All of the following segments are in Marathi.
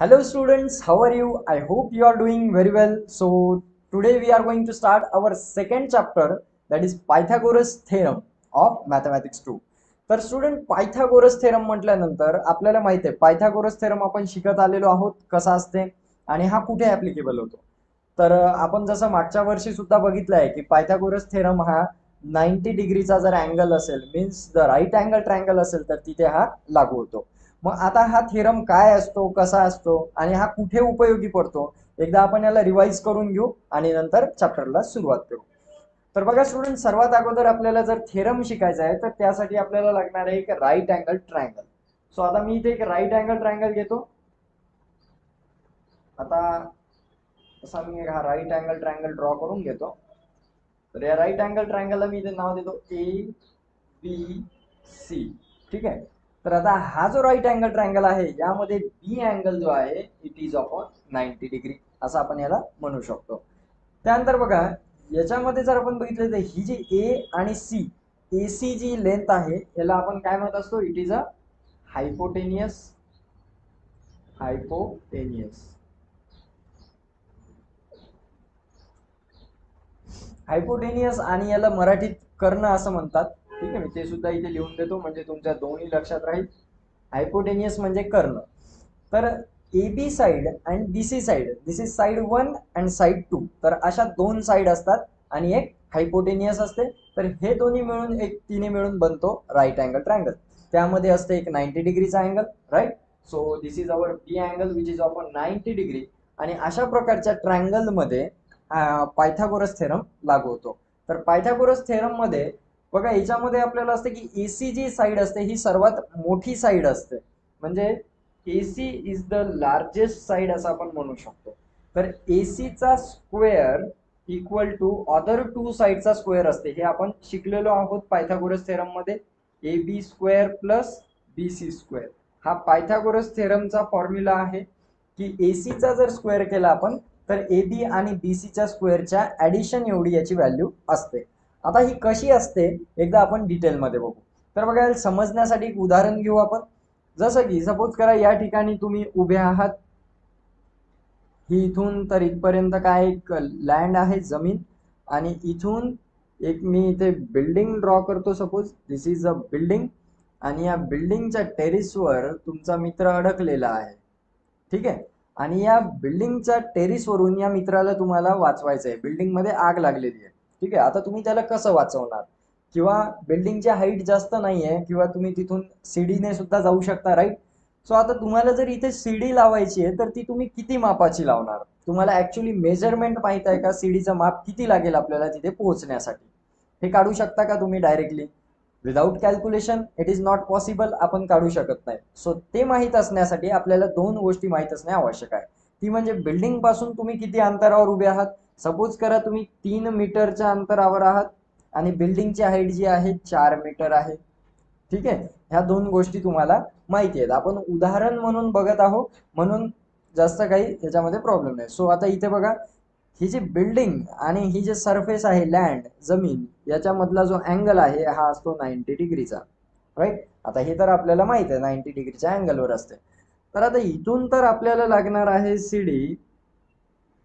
Hello students, how are you? I hope you are doing very well. So today we are going to start our second chapter, that is Pythagoras theorem of mathematics 2. तर स्टुडंट पायथागोरस थेरम म्हटल्यानंतर आपल्याला माहिती आहे पायथागोरस थेरम आपण शिकत आलेलो आहोत कसा असते आणि हा कुठे ऍप्लिकेबल होतो. तर आपण जसं मागच्या वर्षी सुद्धा बघितलं आहे की पायथागोरस थेरम हा 90 डिग्रीचा जर अँगल असेल means the right angle triangle असेल तर तिथे हा लागू होतो. मग आता हा थेरम काय असतो, कसा असतो आणि हा कुठे उपयोगी पडतो, एकदा आपण याला रिवाइज करून घेऊ आणि नंतर चॅप्टरला सुरुवात करू. तर बघा स्टुडंट, सर्वात अगोदर आपल्याला जर थेरम शिकायचा आहे तर त्यासाठी आपल्याला लागणार आहे एक राईट अँगल ट्रायंगल. सो आता मी इथे एक राईट अँगल ट्रायंगल घेतो. आता असा मी हा राईट अँगल ट्रायंगल ड्रॉ करून घेतो. तर या राईट अँगल ट्रायंगलला मी इथे नाव देतो ABC. ठीक आहे. तर आता हा जो राईट अँगल ट्रायंगल आहे यामध्ये बी अँगल जो आहे इट इज अपॉन 90 डिग्री असं आपण याला म्हणू शकतो. त्यानंतर बघा याच्यामध्ये जर आपण बघितलं तर ही जी ए आणि सी, AC जी लेंथ आहे याला आपण काय म्हणत असतो, it is a hypotenuse. Hypotenuse आणि याला मराठीत कर्ण असं म्हणतात. ठीक आहे, मी ते सुद्धा इथे लिहून देतो म्हणजे तुमच्या दोन्ही लक्षात राहील. हायपोटेनियस म्हणजे कर्ण. तर A B side and BC side, this is side 1 and side 2. तर अशा दोन साइड असतात आणि एक हायपोटेनियस असते. तर हे दोन्ही मिळून एक तिने मिळून बनतो राईट अँगल ट्रायंगल. त्यामध्ये असते एक 90 डिग्रीचा angle, right. So this is our B angle which is of 90 degree. आणि अशा प्रकारच्या ट्रायंगल मध्ये पायथागोरस थेरम लागू होतो. तर पायथागोरस थेरम मध्ये बघा याच्यामध्ये आपल्याला असते की एसी जी साइड असते ही सर्वात मोठी साइड असते. म्हणजे AC is the largest side असं आपण म्हणू शकतो. तर एसी चा square equal to other two साइडचा स्क्वेअर असते. हे आपण शिकलेलो आहोत पायथागोरस थेरम मध्ये. A B square plus B C square हा पायथागोरस थेरमचा फॉर्म्युला आहे की एसीचा जर स्क्वेअर केला आपण तर ए बी आणि बी सीच्या स्क्वेअरच्या ॲडिशन एवढी याची व्हॅल्यू असते. आता ही कशी असते एकदा आपण डिटेलमध्ये बघू. तर बघा समजण्यासाठी एक उदाहरण घेऊ आपण. जसं की सपोज करा या ठिकाणी तुम्ही उभे आहात. ही इथून तर इथपर्यंत काय एक लँड आहे, जमीन. आणि इथून एक मी इथे बिल्डिंग ड्रॉ करतो. Suppose this is a building आणि या बिल्डिंगच्या टेरिसवर तुमचा मित्र अडकलेला आहे. ठीक आहे. आणि या बिल्डिंगच्या टेरिसवरून या मित्राला तुम्हाला वाचवायचं आहे. बिल्डिंग मध्ये आग लागलेली आहे. ठीक आहे. आता तुम्ही त्याला कसं वाचवणार, किंवा बिल्डिंगची हाईट जास्त नाहीये किंवा तुम्ही तिथून सीडीने सुद्धा जाऊ शकता, राईट. सो आता तुम्हाला जर इथे सीडी लावायची आहे तर ती तुम्ही किती मापाची लावणार, तुम्हाला ऍक्च्युली मेजरमेंट माहित आहे का, सीडीचं माप किती लागेल आपल्याला तिथे पोहोचण्यासाठी, हे काढू शकता का तुम्ही directly without calculation? It is not possible, आपण काढू शकत नाही. सो ते माहीत असण्यासाठी आपल्याला दोन गोष्टी माहीत असणे आवश्यक आहे. ती म्हणजे बिल्डिंग पासून तुम्ही किती अंतरावर उभे आहात. सपोज करा तुम्ही 3 मीटरच्या अंतरावर आहात आणि बिल्डिंगची हाईट जी आहे 4 मीटर आहे. ठीक आहे. ह्या दोन गोष्टी तुम्हाला माहिती आहेत. आपण उदाहरण म्हणून बघत आहोत म्हणून जास्त काही याच्यामध्ये प्रॉब्लेम नाही. सो आता इथे बघा ही जी बिल्डिंग आणि ही जे सरफेस आहे लँड, जमीन, याच्यामधला जो अँगल आहे हा असतो 90 डिग्रीचा, राईट. आता हे तर आपल्याला माहित आहे 90 डिग्रीच्या अँगलवर असते. तर आता इथून तर आपल्याला लागणार आहे सीडी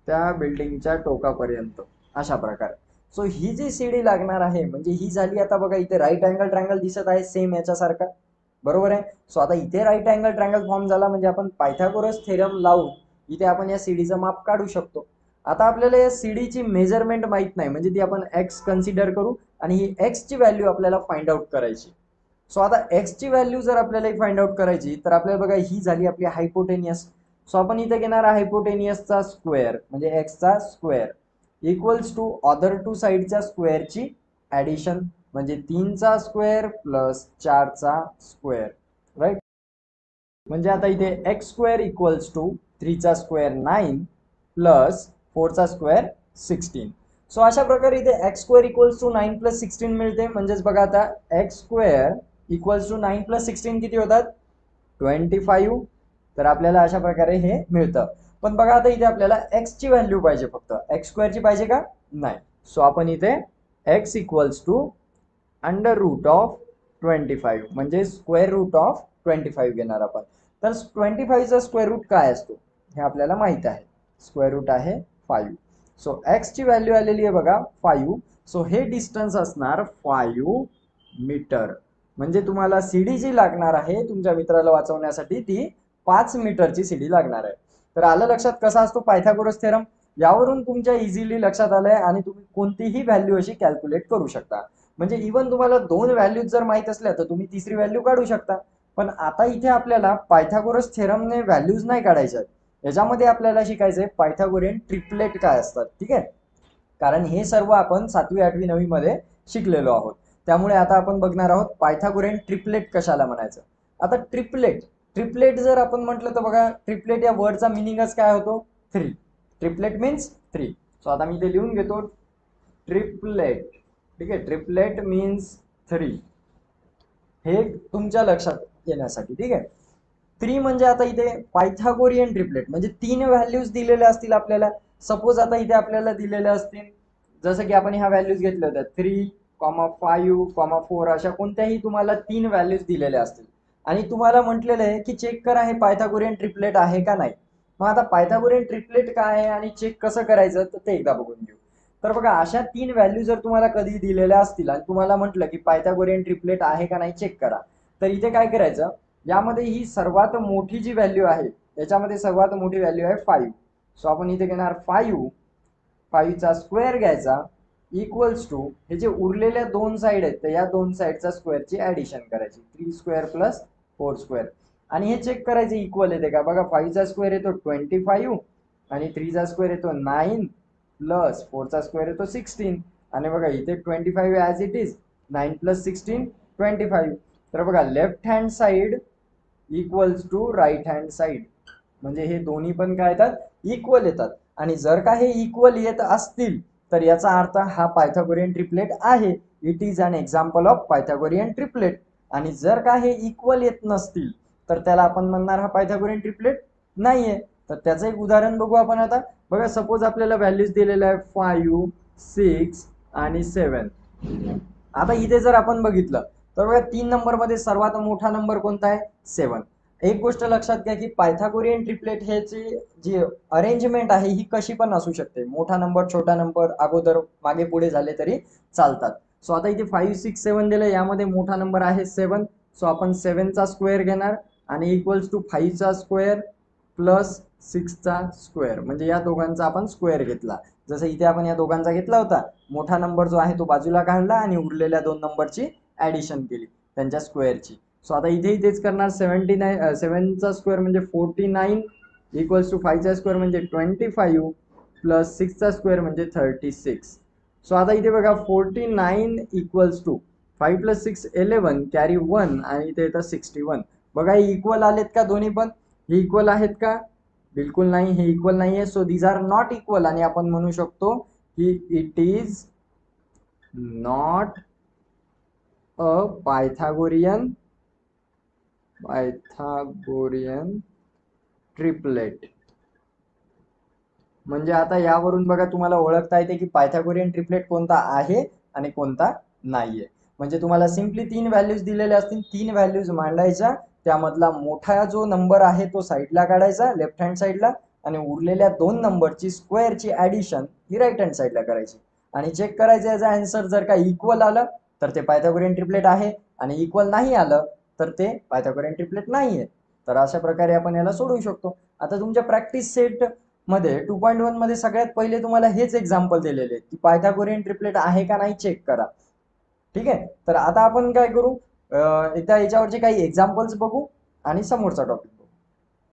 त्या बिल्डिंगच्या टोकापर्यंत अशा प्रकारे. सो ही जी सीडी लागणार आहे म्हणजे ही झाली. आता बघा इथे राईट अँगल ट्रायंगल दिसत आहे सेम याच्यासारखा, बरोबर आहे. सो आता इथे राईट अँगल ट्रायंगल फॉर्म झाला म्हणजे आपण पायथागोरस थेरम लावून इथे आपण या सीडीचं माप काढू शकतो. आता आपल्याला या सीडीची मेजरमेंट माहित नाही म्हणजे ती आपण एक्स कन्सिडर करू आणि ही एक्स ची व्हॅल्यू आपल्याला फाइंड आउट करायची. सो आता एक्स ची व्हॅल्यू जर आपल्याला फाइंड आउट करायची तर आपल्याला बघा ही झाली आपली हायपोटेनियस. सो आपण इथे घेणार हायपोटेनियसचा स्क्वेअर म्हणजे एक्सचा square equals to other two साइडच्या स्क्वेअरची ऍडिशन म्हणजे 3चा स्क्वेअर प्लस 4चा स्क्वेअर, राईट. म्हणजे आता इथे एक्स स्क्वेअर इक्वल्स टू 3चा स्क्वेअर 9 प्लस 4चा स्क्वेअर 16. सो अशा प्रकारे इथे X square equals to 9 plus 16 मिळते. म्हणजेच बघा आता X square equals to 9 plus 16 किती होतात, 25. तर आपल्याला अशा प्रकारे हे मिळतं. पण बघा आता इथे आपल्याला एक्स ची व्हॅल्यू पाहिजे, फक्त एक्स स्क्वेअरची पाहिजे का, नाही. सो आपण इथे x equals to under root of 25 म्हणजे स्क्वेअर रूट ऑफ 25 घेणार आपण. तर 25चा स्क्वेअर रूट काय असतो हे आपल्याला माहित आहे, स्क्वेअर रूट आहे 5. सो एक्स ची व्हॅल्यू आलेली आहे बघा 5. सो हे डिस्टन्स असणार 5 मीटर. म्हणजे तुम्हाला सीडी जी लागणार आहे तुमच्या मित्राला वाचवण्यासाठी ती 5 मीटरची सीडी लागणार आहे. तर आलं लक्षात कसा असतो पायथागोरस थेरम. यावरून तुमच्या इझिली लक्षात आलंय आणि तुम्ही कोणतीही व्हॅल्यू अशी कॅल्क्युलेट करू शकता. म्हणजे इव्हन तुम्हाला 2 व्हॅल्यूज जर माहित असल्या तर तुम्ही तिसरी व्हॅल्यू काढू शकता. पण आता इथे आपल्याला पायथागोरस थेरमने व्हॅल्यूज नाही काढायच्या. याच्यामध्ये आपल्याला शिकायचंय पायथागोरियन ट्रिपलेट काय असतात. ठीक आहे, कारण हे सर्व आपण 7वी 8वी 9वी मध्ये शिकलेलो आहोत. त्यामुळे आता आपण बघणार आहोत पायथागोरियन ट्रिपलेट कशाला म्हणायचं. आता ट्रिपलेट ट्रिपलेट जर आपण म्हटलं तर बघा ट्रिपलेट या वर्डचा मिनिंगच काय होतो 3. Triplet means 3. सो आता मी ते लिहून घेतो ट्रिपलेट. ठीक आहे, ट्रिपलेट मीन्स 3. हे तुमच्या लक्षात येण्यासाठी. ठीक आहे, 3 म्हणजे आता इथे पायथागोरियन ट्रिपलेट म्हणजे 3 व्हॅल्यूज दिलेल्या असतील आपल्याला. सपोज आता इथे आपल्याला दिलेल्या असतील जसं की आपण ह्या व्हॅल्यूज घेतल्या होत्या 3, 5, 4 अशा कोणत्याही तुम्हाला 3 व्हॅल्यूज दिलेल्या असतील आणि तुम्हाला म्हटलेलं आहे की चेक करा हे पायथागोरियन ट्रिपलेट आहे का नाही. मग आता पायथागोरियन ट्रिपलेट काय आहे आणि चेक कसं करायचं तर ते एकदा बघून घेऊ. तर बघा अशा 3 व्हॅल्यू जर तुम्हाला कधी दिलेल्या असतील आणि तुम्हाला म्हटलं की पायथागोरियन ट्रिपलेट आहे का नाही चेक करा, तर इथे काय करायचं, यामध्ये ही सर्वात मोठी जी व्हॅल्यू आहे याच्यामध्ये सर्वात मोठी व्हॅल्यू आहे 5. सो आपण इथे घेणार 5चा स्क्वेअर घ्यायचा इक्वल्स टू हे जे उरलेल्या 2 साइड आहेत तर या 2 साइडचा स्क्वेअरची ऍडिशन करायची 3 स्क्वेअर प्लस 4 स्क्वेअर आणि हे चेक करायचे इक्वल येते का. बघा 5चा स्क्वेअर येतो 25 आणि 3चा स्क्वेअर येतो 9 प्लस 4चा स्क्वेअर येतो 16 आणि बघा इथे 25 ॲज इट इज 9 प्लस 16 25. तर बघा left hand side equals to right hand side म्हणजे हे दोन्ही पण काय येतात इक्वल येतात. आणि जर का हे इक्वल येत असतील तर याचा अर्थ हा पायथागोरियन ट्रिपलेट आहे. It is an example of Pythagorean triplet. आणि जर का हे इक्वल येत नसतील तर त्याला आपण म्हणणार हा पायथागोरियन ट्रिपलेट नाहीये. तर त्याचं एक उदाहरण बघू आपण आता. बघा सपोज आपल्याला व्हॅल्यूज दिलेल्या आहे 5, 6 आणि 7. आता इथे जर आपण बघितलं तर बघा 3 नंबर मध्ये सर्वात मोठा नंबर कोणता आहे 7. एक गोष्ट लक्षात घ्या की पायथागोरियन ट्रिपलेट ह्याची जी अरेंजमेंट आहे ही कशी पण असू शकते. मोठा नंबर छोटा नंबर अगोदर मागे पुढे झाले तरी चालतात. सो आता इथे 5, 6, 7 दिलं, यामध्ये मोठा नंबर आहे 7. सो आपण 7चा स्क्वेअर घेणार आणि इक्वल्स टू 5चा स्क्वेअर प्लस 6चा स्क्वेअर म्हणजे या दोघांचा आपण स्क्वेअर घेतला. जसं इथे आपण या दोघांचा घेतला होता, मोठा नंबर जो आहे तो बाजूला काढला आणि उरलेल्या 2 नंबरची ऍडिशन केली त्यांच्या स्क्वेअरची. सो आता इथे तेच करणार 7चा स्क्वेअर म्हणजे 49 इक्वल्स टू 5चा स्क्वेअर म्हणजे 25 प्लस 6चा स्क्वेअर म्हणजे 36. सो आता इथे बघा 49 इक्वल्स टू 5 प्लस 6 11 कॅरी 1 आणि इथे येतं 61. बघा हे इक्वल आलेत का दोन्ही पण, हे इक्वल आहेत का, बिलकुल नाही, हे इक्वल नाही आहे. So these are not equal आणि आपण म्हणू शकतो की it is not a Pythagorean triplet. म्हणजे आता यावरून बघा तुम्हाला ओळखता येते की पायथागोरियन ट्रिपलेट कोणता आहे आणि कोणता नाहीये. म्हणजे तुम्हाला सिंपली 3 व्हॅल्यूज दिलेल्या असतील, 3 व्हॅल्यूज मांडायच्या, त्यामधला मोठा जो नंबर आहे तो साईडला काढायचा लेफ्ट हँड साईडला आणि उरलेल्या 2 नंबरची स्क्वेअरची ऍडिशन ही राईट हँड साईडला करायची आणि चेक करायचं याचा आन्सर. जर का इक्वल आलं तर ते पायथागोरियन ट्रिपलेट आहे आणि इक्वल नाही आलं तर ते पायथागोरियन ट्रिपलेट नाहीये. तर अशा प्रकारे आपण याला सोडवू शकतो. आता तुमच्या प्रॅक्टिस सेट मध्ये 2.1 मध्ये सगळ्यात पहिले तुम्हाला हेच एक्झाम्पल दिलेले की पायथागोरियन ट्रिपलेट आहे का नाही चेक करा. ठीक आहे, तर आता आपण काय करू, एकदा याच्यावरचे काही एक्झाम्पल्स बघू आणि समोरचा टॉपिक